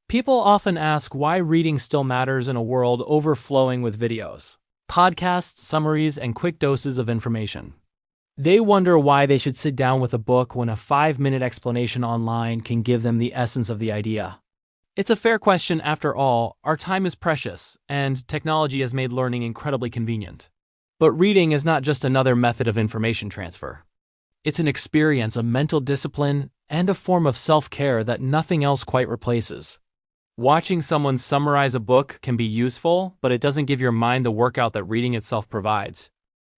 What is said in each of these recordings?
People often ask why reading still matters in a world overflowing with videos, podcasts, summaries, and quick doses of information. They wonder why they should sit down with a book when a 5-minute explanation online can give them the essence of the idea. It's a fair question after all. Our time is precious, and technology has made learning incredibly convenient. But reading is not just another method of information transfer. It's an experience, a mental discipline, and a form of self-care that nothing else quite replaces. Watching someone summarize a book can be useful, but it doesn't give your mind the workout that reading itself provides.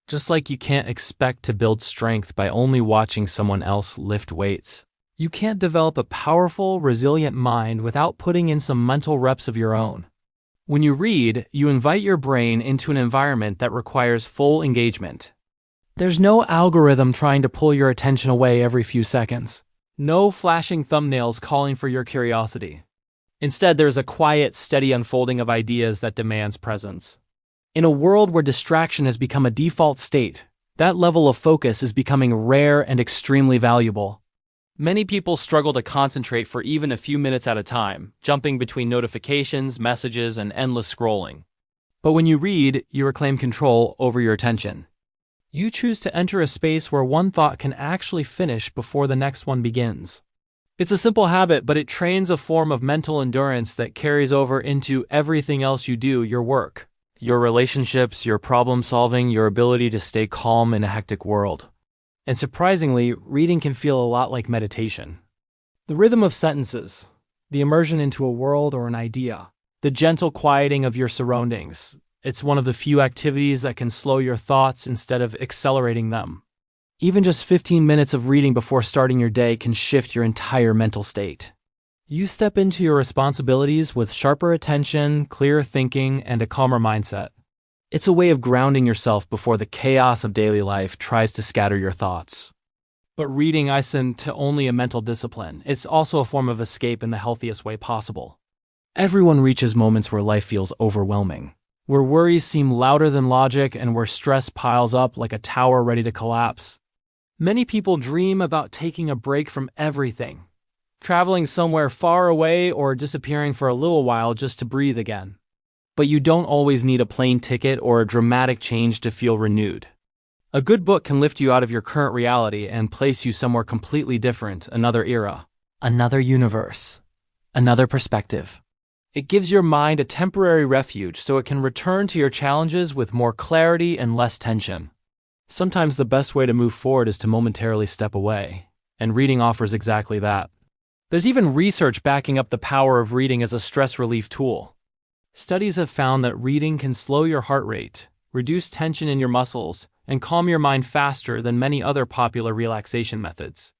Just like you can't expect to build strength by only watching someone else lift weights, you can't develop a powerful, resilient mind without putting in some mental reps of your own. When you read, you invite your brain into an environment that requires full engagement. There's no algorithm trying to pull your attention away every few seconds. No flashing thumbnails calling for your curiosity. Instead, there's a quiet, steady unfolding of ideas that demands presence. In a world where distraction has become a default state, that level of focus is becoming rare and extremely valuable. Many people struggle to concentrate for even a few minutes at a time, jumping between notifications, messages, and endless scrolling. But when you read, you reclaim control over your attention. You choose to enter a space where one thought can actually finish before the next one begins. It's a simple habit, but it trains a form of mental endurance that carries over into everything else you do, your work, your relationships, your problem solving, your ability to stay calm in a hectic world. And surprisingly, reading can feel a lot like meditation. The rhythm of sentences, the immersion into a world or an idea, the gentle quieting of your surroundings. It's one of the few activities that can slow your thoughts instead of accelerating them. Even just 15 minutes of reading before starting your day can shift your entire mental state. You step into your responsibilities with sharper attention, clearer thinking, and a calmer mindset. It's a way of grounding yourself before the chaos of daily life tries to scatter your thoughts. But reading isn't only a mental discipline, it's also a form of escape in the healthiest way possible. Everyone reaches moments where life feels overwhelming, where worries seem louder than logic and where stress piles up like a tower ready to collapse. Many people dream about taking a break from everything, traveling somewhere far away or disappearing for a little while just to breathe again. But you don't always need a plane ticket or a dramatic change to feel renewed. A good book can lift you out of your current reality and place you somewhere completely different, another era, another universe, another perspective. It gives your mind a temporary refuge so it can return to your challenges with more clarity and less tension. Sometimes the best way to move forward is to momentarily step away, and reading offers exactly that. There's even research backing up the power of reading as a stress relief tool. Studies have found that reading can slow your heart rate, reduce tension in your muscles, and calm your mind faster than many other popular relaxation methods.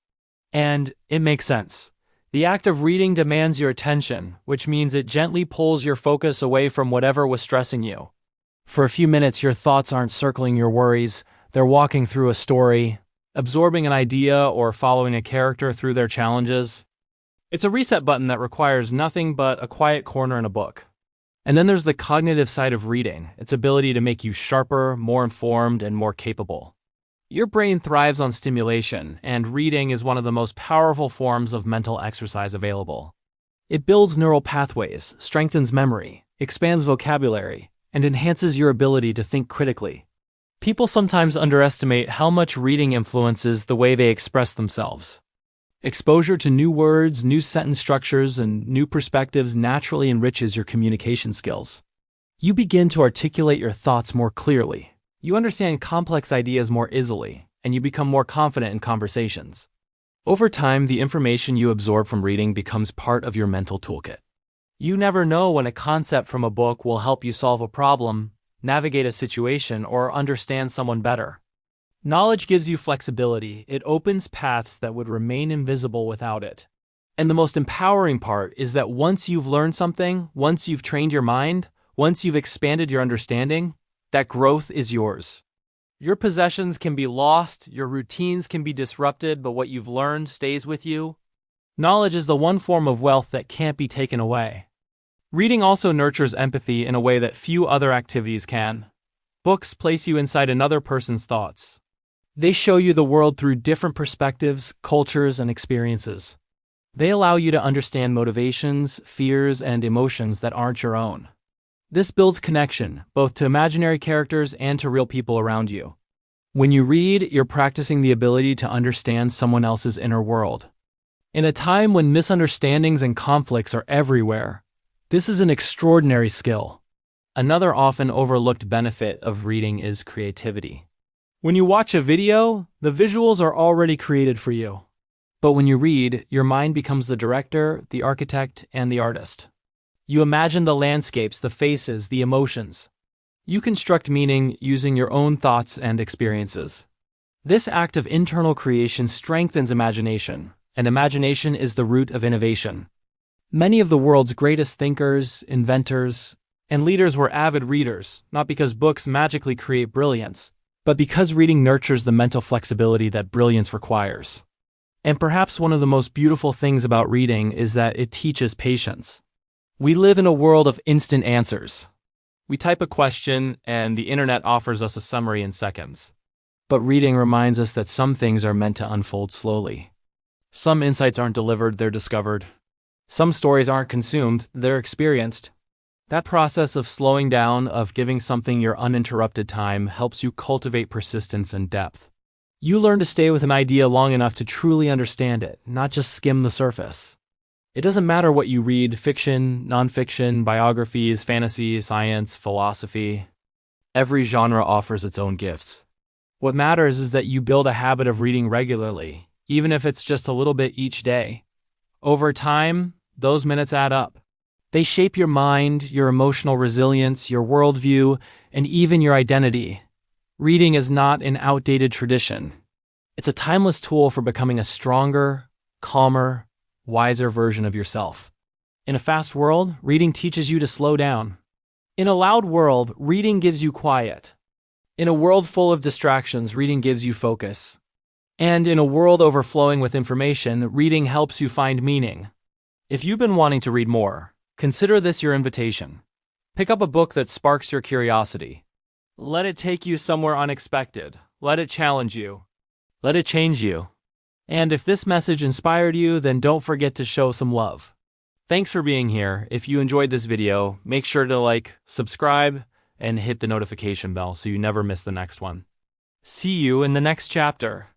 And it makes sense. The act of reading demands your attention, which means it gently pulls your focus away from whatever was stressing you. For a few minutes, your thoughts aren't circling your worries, they're walking through a story, absorbing an idea, or following a character through their challenges. It's a reset button that requires nothing but a quiet corner in a book. And then there's the cognitive side of reading, its ability to make you sharper, more informed, and more capable. Your brain thrives on stimulation, and reading is one of the most powerful forms of mental exercise available. It builds neural pathways, strengthens memory, expands vocabulary, and enhances your ability to think critically. People sometimes underestimate how much reading influences the way they express themselves. Exposure to new words, new sentence structures, and new perspectives naturally enriches your communication skills. You begin to articulate your thoughts more clearly. You understand complex ideas more easily, and you become more confident in conversations. Over time, the information you absorb from reading becomes part of your mental toolkit. You never know when a concept from a book will help you solve a problem, navigate a situation, or understand someone better. Knowledge gives you flexibility. It opens paths that would remain invisible without it. And the most empowering part is that once you've learned something, once you've trained your mind, once you've expanded your understanding, that growth is yours. Your possessions can be lost, your routines can be disrupted, but what you've learned stays with you. Knowledge is the one form of wealth that can't be taken away. Reading also nurtures empathy in a way that few other activities can. Books place you inside another person's thoughts. They show you the world through different perspectives, cultures, and experiences. They allow you to understand motivations, fears, and emotions that aren't your own. This builds connection, both to imaginary characters and to real people around you. When you read, you're practicing the ability to understand someone else's inner world. In a time when misunderstandings and conflicts are everywhere, this is an extraordinary skill. Another often overlooked benefit of reading is creativity. When you watch a video, the visuals are already created for you. But when you read, your mind becomes the director, the architect, and the artist. You imagine the landscapes, the faces, the emotions. You construct meaning using your own thoughts and experiences. This act of internal creation strengthens imagination, and imagination is the root of innovation. Many of the world's greatest thinkers, inventors, and leaders were avid readers, not because books magically create brilliance, but because reading nurtures the mental flexibility that brilliance requires. And perhaps one of the most beautiful things about reading is that it teaches patience. We live in a world of instant answers. We type a question, and the internet offers us a summary in seconds. But reading reminds us that some things are meant to unfold slowly. Some insights aren't delivered, they're discovered. Some stories aren't consumed, they're experienced. That process of slowing down, of giving something your uninterrupted time, helps you cultivate persistence and depth. You learn to stay with an idea long enough to truly understand it, not just skim the surface. It doesn't matter what you read: fiction, nonfiction, biographies, fantasy, science, philosophy. Every genre offers its own gifts. What matters is that you build a habit of reading regularly, even if it's just a little bit each day. Over time, those minutes add up. They shape your mind, your emotional resilience, your worldview, and even your identity. Reading is not an outdated tradition. It's a timeless tool for becoming a stronger, calmer, wiser version of yourself. In a fast world, reading teaches you to slow down. In a loud world, reading gives you quiet. In a world full of distractions, reading gives you focus. And in a world overflowing with information, reading helps you find meaning. If you've been wanting to read more, consider this your invitation. Pick up a book that sparks your curiosity. Let it take you somewhere unexpected. Let it challenge you. Let it change you. And if this message inspired you, then don't forget to show some love. Thanks for being here. If you enjoyed this video, make sure to like, subscribe, and hit the notification bell so you never miss the next one. See you in the next chapter.